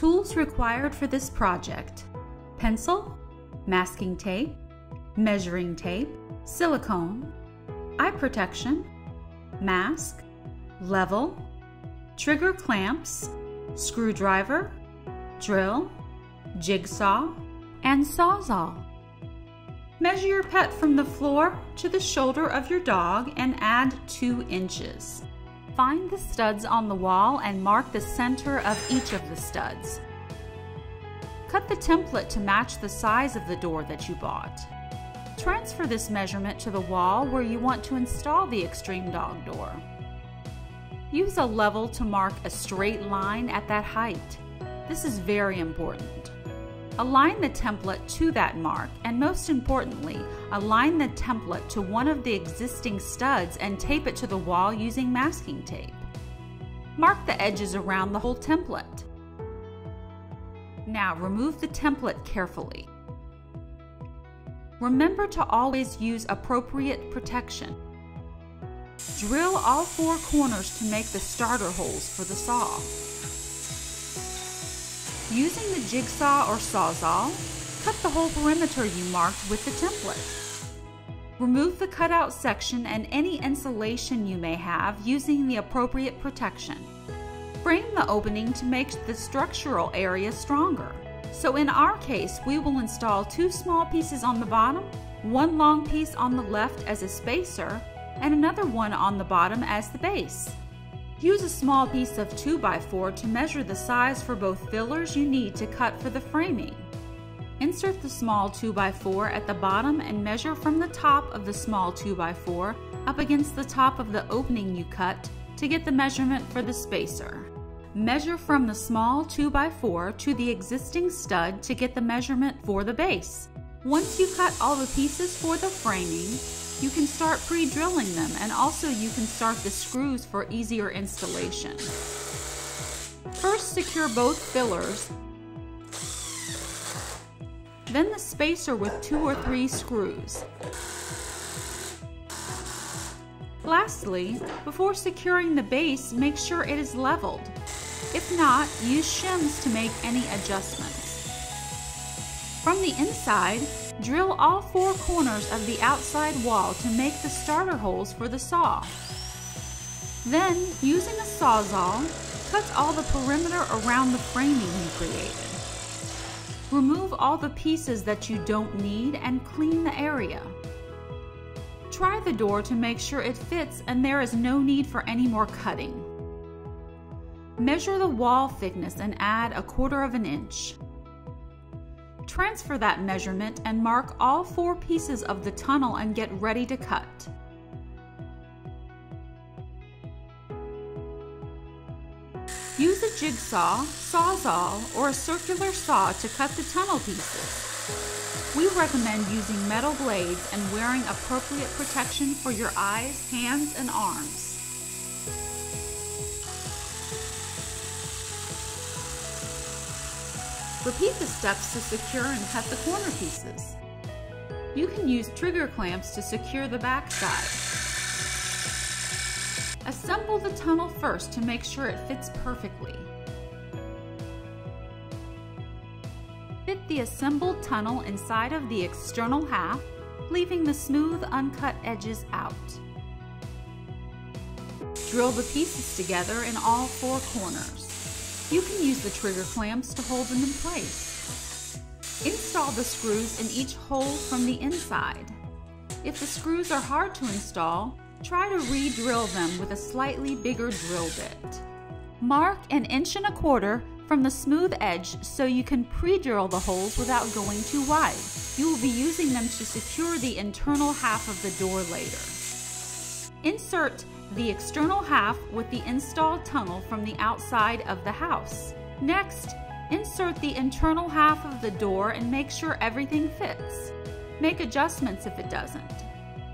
Tools required for this project: pencil, masking tape, measuring tape, silicone, eye protection, mask, level, trigger clamps, screwdriver, drill, jigsaw, and sawzall. Measure your pet from the floor to the shoulder of your dog and add 2 inches. Find the studs on the wall and mark the center of each of the studs. Cut the template to match the size of the door that you bought. Transfer this measurement to the wall where you want to install the eXtreme dog door. Use a level to mark a straight line at that height. This is very important. Align the template to that mark, and most importantly, align the template to one of the existing studs and tape it to the wall using masking tape. Mark the edges around the whole template. Now remove the template carefully. Remember to always use appropriate protection. Drill all 4 corners to make the starter holes for the saw. Using the jigsaw or sawzall, cut the whole perimeter you marked with the template. Remove the cutout section and any insulation you may have using the appropriate protection. Frame the opening to make the structural area stronger. So in our case, we will install 2 small pieces on the bottom, 1 long piece on the left as a spacer, and another one on the bottom as the base. Use a small piece of 2x4 to measure the size for both fillers you need to cut for the framing. Insert the small 2x4 at the bottom and measure from the top of the small 2x4 up against the top of the opening you cut to get the measurement for the spacer. Measure from the small 2x4 to the existing stud to get the measurement for the base. Once you cut all the pieces for the framing, you can start pre-drilling them, and also you can start the screws for easier installation. First, secure both fillers, then the spacer with 2 or 3 screws. Lastly, before securing the base, make sure it is leveled. If not, use shims to make any adjustments. From the inside, drill all 4 corners of the outside wall to make the starter holes for the saw. Then, using a sawzall, cut all the perimeter around the framing you created. Remove all the pieces that you don't need and clean the area. Try the door to make sure it fits and there is no need for any more cutting. Measure the wall thickness and add 1/4 inch. Transfer that measurement and mark all 4 pieces of the tunnel and get ready to cut. Use a jigsaw, sawzall, or a circular saw to cut the tunnel pieces. We recommend using metal blades and wearing appropriate protection for your eyes, hands, and arms. Repeat the steps to secure and cut the corner pieces. You can use trigger clamps to secure the back side. Assemble the tunnel first to make sure it fits perfectly. Fit the assembled tunnel inside of the external half, leaving the smooth, uncut edges out. Drill the pieces together in all 4 corners. You can use the trigger clamps to hold them in place. Install the screws in each hole from the inside. If the screws are hard to install, try to re-drill them with a slightly bigger drill bit. Mark 1.25 inches from the smooth edge so you can pre-drill the holes without going too wide. You will be using them to secure the internal half of the door later. Insert the external half with the installed tunnel from the outside of the house. Next, insert the internal half of the door and make sure everything fits. Make adjustments if it doesn't.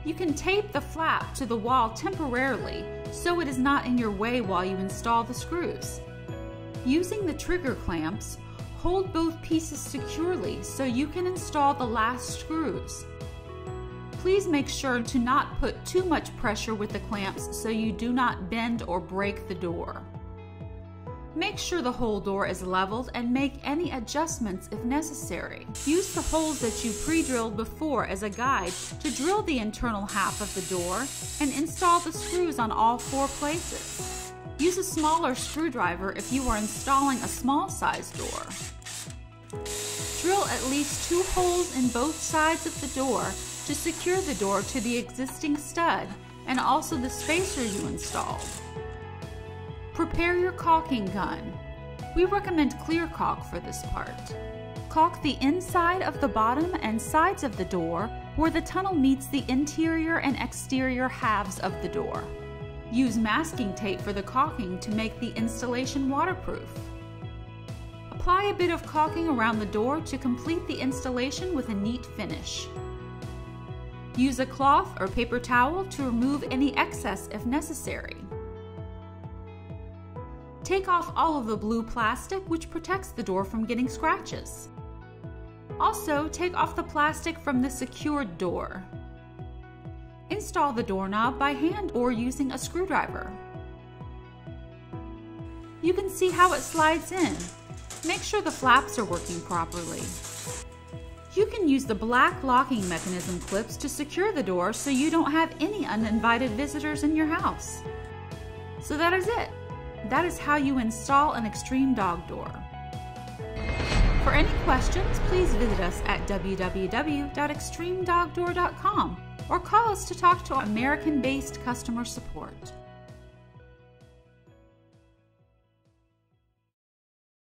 You can tape the flap to the wall temporarily so it is not in your way while you install the screws. Using the trigger clamps, hold both pieces securely so you can install the last screws. Please make sure to not put too much pressure with the clamps so you do not bend or break the door. Make sure the whole door is leveled and make any adjustments if necessary. Use the holes that you pre-drilled before as a guide to drill the internal half of the door and install the screws on all 4 places. Use a smaller screwdriver if you are installing a small size door. Drill at least 2 holes in both sides of the door to secure the door to the existing stud and also the spacer you installed. Prepare your caulking gun. We recommend clear caulk for this part. Caulk the inside of the bottom and sides of the door where the tunnel meets the interior and exterior halves of the door. Use masking tape for the caulking to make the installation waterproof. Apply a bit of caulking around the door to complete the installation with a neat finish. Use a cloth or paper towel to remove any excess if necessary. Take off all of the blue plastic which protects the door from getting scratches. Also, take off the plastic from the secured door. Install the doorknob by hand or using a screwdriver. You can see how it slides in. Make sure the flaps are working properly. You can use the black locking mechanism clips to secure the door so you don't have any uninvited visitors in your house. So that is it. That is how you install an eXtreme dog door. For any questions, please visit us at www.extremedogdoor.com or call us to talk to American-based customer support.